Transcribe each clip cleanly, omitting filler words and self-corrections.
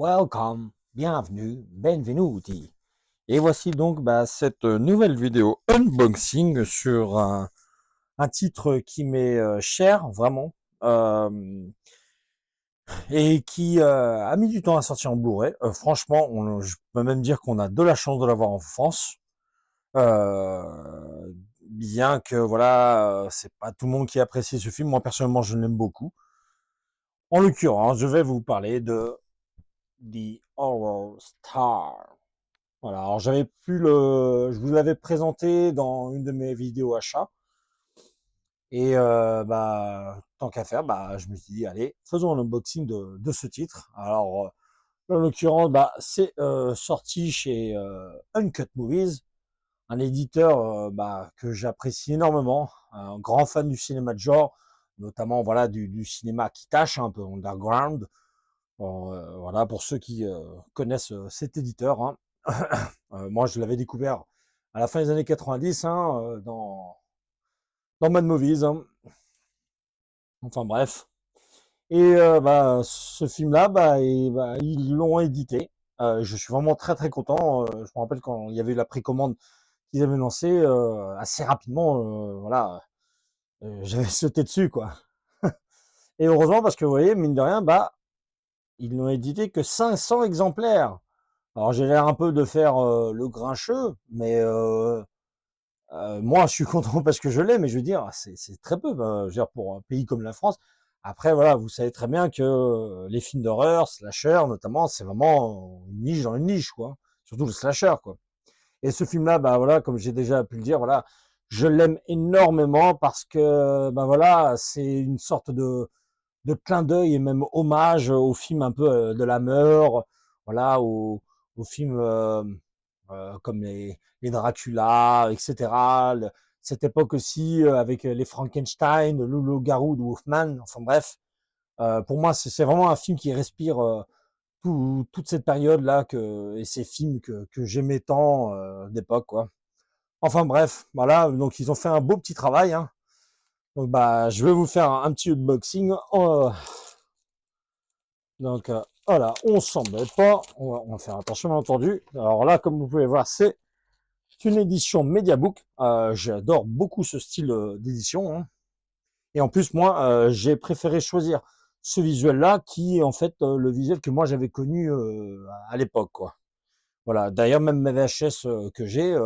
Welcome, bienvenue, benvenuti. Et voici donc cette nouvelle vidéo unboxing sur un titre qui m'est cher, vraiment, euh, et qui a mis du temps à sortir en Blu-ray. Franchement, je peux même dire qu'on a de la chance de l'avoir en France. Bien que voilà, c'est pas tout le monde qui apprécie ce film. Moi personnellement, je l'aime beaucoup. En l'occurrence, je vais vous parler de The Horror Star. Voilà, alors je vous l'avais présenté dans une de mes vidéos achats. Et tant qu'à faire, je me suis dit, allez, faisons un unboxing de ce titre. Alors, en l'occurrence, c'est sorti chez Uncut Movies, un éditeur que j'apprécie énormément, un grand fan du cinéma de genre, notamment voilà du cinéma qui tâche un peu underground. Bon, voilà, pour ceux qui connaissent cet éditeur, hein. Moi, je l'avais découvert à la fin des années 90, hein, dans Mad Movies, hein. Enfin bref. Et ce film-là, ils l'ont édité. Je suis vraiment très très content. Je me rappelle quand il y avait eu la précommande qu'ils avaient lancée, assez rapidement, voilà, j'avais sauté dessus, quoi. Et heureusement parce que vous voyez, mine de rien, ils n'ont édité que 500 exemplaires. Alors j'ai l'air un peu de faire le grincheux, mais moi je suis content parce que je l'ai, mais je veux dire, c'est très peu, je veux dire, pour un pays comme la France. Après voilà, vous savez très bien que les films d'horreur, slasher notamment, c'est vraiment une niche dans une niche, quoi. Surtout le slasher, quoi. Et ce film-là, voilà, comme j'ai déjà pu le dire, voilà, je l'aime énormément parce que voilà, c'est une sorte de clin d'œil et même hommage aux films un peu de la Meur, voilà, aux films comme les Dracula, etc. Cette époque aussi avec les Frankenstein, le loup-garou de Wolfman, enfin bref. Pour moi, c'est vraiment un film qui respire toute cette période-là et ces films que j'aimais tant d'époque, quoi. Enfin bref, voilà, donc ils ont fait un beau petit travail, hein. Donc je vais vous faire un petit unboxing. Donc voilà, on s'embête pas, on va faire attention bien entendu. Alors là, comme vous pouvez voir, c'est une édition Mediabook. J'adore beaucoup ce style d'édition, hein. Et en plus, moi, j'ai préféré choisir ce visuel-là, qui est en fait le visuel que moi j'avais connu à l'époque, quoi. Voilà. D'ailleurs, même mes VHS que j'ai,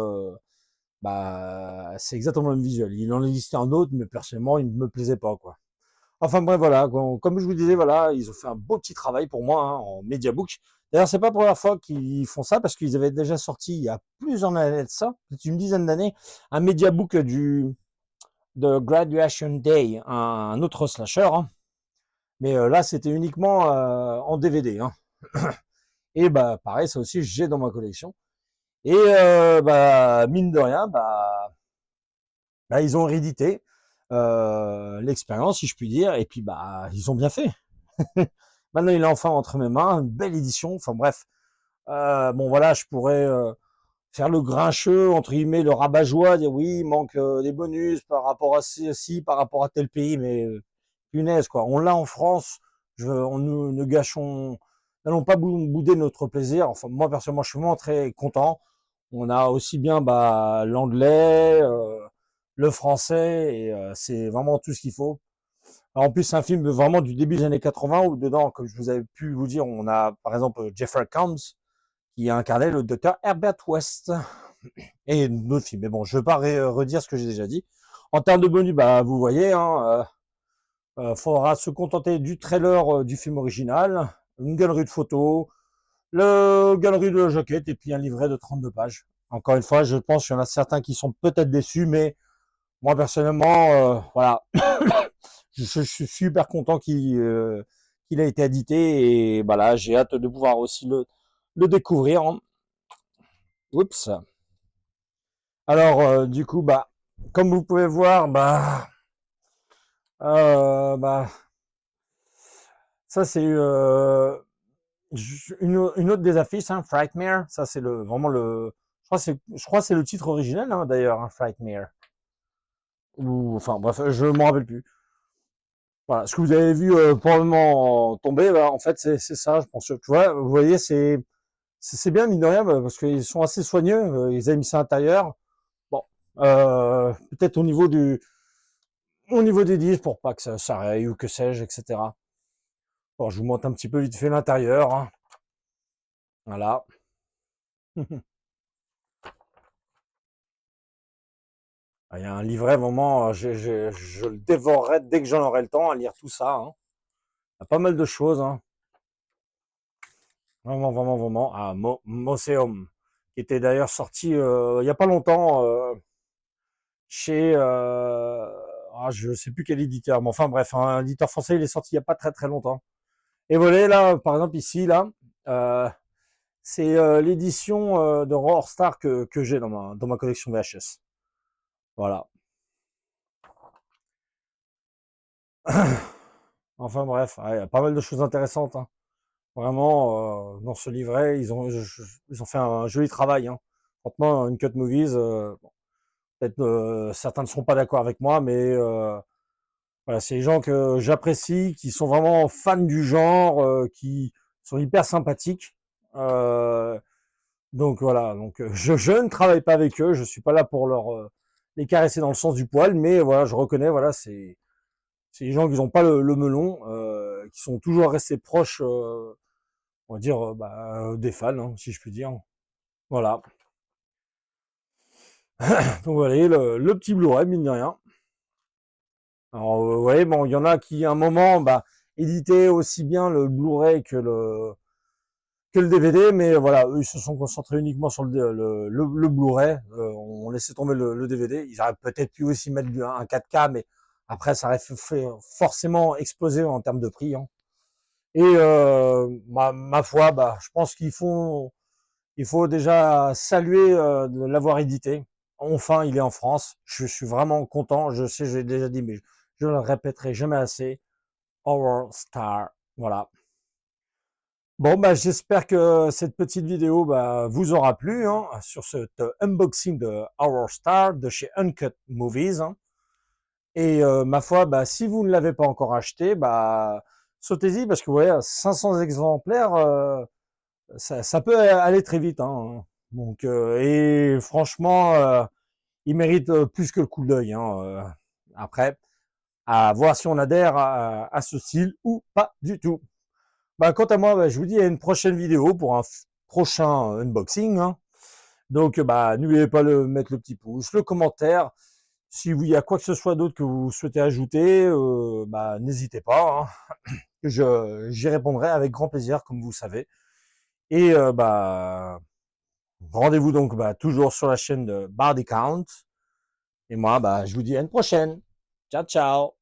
c'est exactement le même visuel. Il en existait un autre, mais personnellement, il ne me plaisait pas, quoi. Enfin bref, voilà, comme je vous disais, voilà, ils ont fait un beau petit travail pour moi, hein, en Mediabook. D'ailleurs, c'est pas la première fois qu'ils font ça, parce qu'ils avaient déjà sorti il y a plusieurs années de ça, peut-être une dizaine d'années, un Mediabook de Graduation Day, un autre slasher, hein. Mais là, c'était uniquement en DVD, hein. Et pareil, ça aussi, j'ai dans ma collection. Et mine de rien, ils ont réédité l'expérience, si je puis dire, et puis ils ont bien fait. Maintenant, il est enfin entre mes mains, une belle édition. Enfin bref, bon voilà, je pourrais faire le grincheux, entre guillemets, le rabat-joie, dire oui, il manque des bonus par rapport à ci, par rapport à tel pays, mais punaise, quoi. On l'a en France, ne gâchons, n'allons pas bouder notre plaisir. Enfin, moi, personnellement, je suis vraiment très content. On a aussi bien l'anglais, le français, et c'est vraiment tout ce qu'il faut. Alors, en plus, c'est un film vraiment du début des années 80, où dedans, comme je vous avais pu vous dire, on a par exemple Jeffrey Combs, qui a incarné le docteur Herbert West, et d'autres films. Mais bon, je ne veux pas redire ce que j'ai déjà dit. En termes de bonus, vous voyez, hein, faudra se contenter du trailer du film original, une galerie de photos, le galerie de jaquette, et puis un livret de 32 pages. Encore une fois, je pense qu'il y en a certains qui sont peut-être déçus, mais moi personnellement, voilà, je suis super content qu'il a été édité, et voilà, j'ai hâte de pouvoir aussi le découvrir, hein. Oups. Alors, du coup, comme vous pouvez voir, euh, bah, ça c'est une autre des affiches, hein, Frightmare. Ça c'est vraiment je crois que c'est le titre original, hein, d'ailleurs, hein, Frightmare. Ou, enfin, bref, je m'en rappelle plus. Voilà, ce que vous avez vu probablement tomber, bah, en fait, c'est ça, je pense. Tu vois, vous voyez, c'est bien, mine de rien, bah, parce qu'ils sont assez soigneux. Ils avaient mis ça à l'intérieur. Bon, peut-être au niveau des disques pour pas que ça raye ou que sais-je, etc. Bon, je vous montre un petit peu vite fait l'intérieur, hein. Voilà. Il y a un livret, vraiment, je le dévorerai dès que j'en aurai le temps à lire tout ça, hein. Il y a pas mal de choses, hein. Vraiment, vraiment, vraiment. Ah, Moseum, qui était d'ailleurs sorti il y a pas longtemps chez, je sais plus quel éditeur, mais enfin bref, un éditeur français, il est sorti il y a pas très très longtemps. Et voilà, là, par exemple, ici, là, euh, c'est l'édition de Roar Star que j'ai dans ma collection VHS. Voilà. Enfin bref, ouais, il y a pas mal de choses intéressantes, hein. Vraiment, dans ce livret, ils ont fait un joli travail, hein. Franchement, une cut movies, bon, peut-être certains ne seront pas d'accord avec moi, mais voilà, c'est des gens que j'apprécie, qui sont vraiment fans du genre, qui sont hyper sympathiques. Euh, donc voilà, donc je ne travaille pas avec eux, je suis pas là pour les caresser dans le sens du poil, mais voilà, je reconnais, voilà, c'est des gens qui n'ont pas le melon, qui sont toujours restés proches, on va dire, des fans, hein, si je puis dire. Voilà. Donc voilà, le petit Blu-ray, mine de rien. Alors, vous voyez, bon, il y en a qui, à un moment, éditaient aussi bien le Blu-ray que le DVD, mais voilà, eux, ils se sont concentrés uniquement sur le Blu-ray. On laissait tomber le DVD. Ils auraient peut-être pu aussi mettre un 4K, mais après, ça aurait fait forcément exploser en termes de prix, hein. Et ma foi, je pense il faut déjà saluer de l'avoir édité. Enfin, il est en France. Je suis vraiment content. Je sais, j'ai déjà dit, mais je ne le répéterai jamais assez. Horror Star. Voilà. Bon, j'espère que cette petite vidéo vous aura plu, hein, sur cet unboxing de Horror Star de chez Uncut Movies, hein. Et ma foi, si vous ne l'avez pas encore acheté, sautez-y parce que vous voyez, 500 exemplaires, ça peut aller très vite, hein. Donc, et franchement, il mérite plus que le coup d'œil, hein. Après, à voir si on adhère à ce style ou pas du tout. Quant à moi, je vous dis à une prochaine vidéo pour un prochain unboxing, hein. Donc, n'oubliez pas de mettre le petit pouce, le commentaire. Si il y a quoi que ce soit d'autre que vous souhaitez ajouter, n'hésitez pas, hein. J'y répondrai avec grand plaisir, comme vous savez. Et rendez-vous donc toujours sur la chaîne de Bardy Count. Et moi, je vous dis à une prochaine. Ciao, ciao.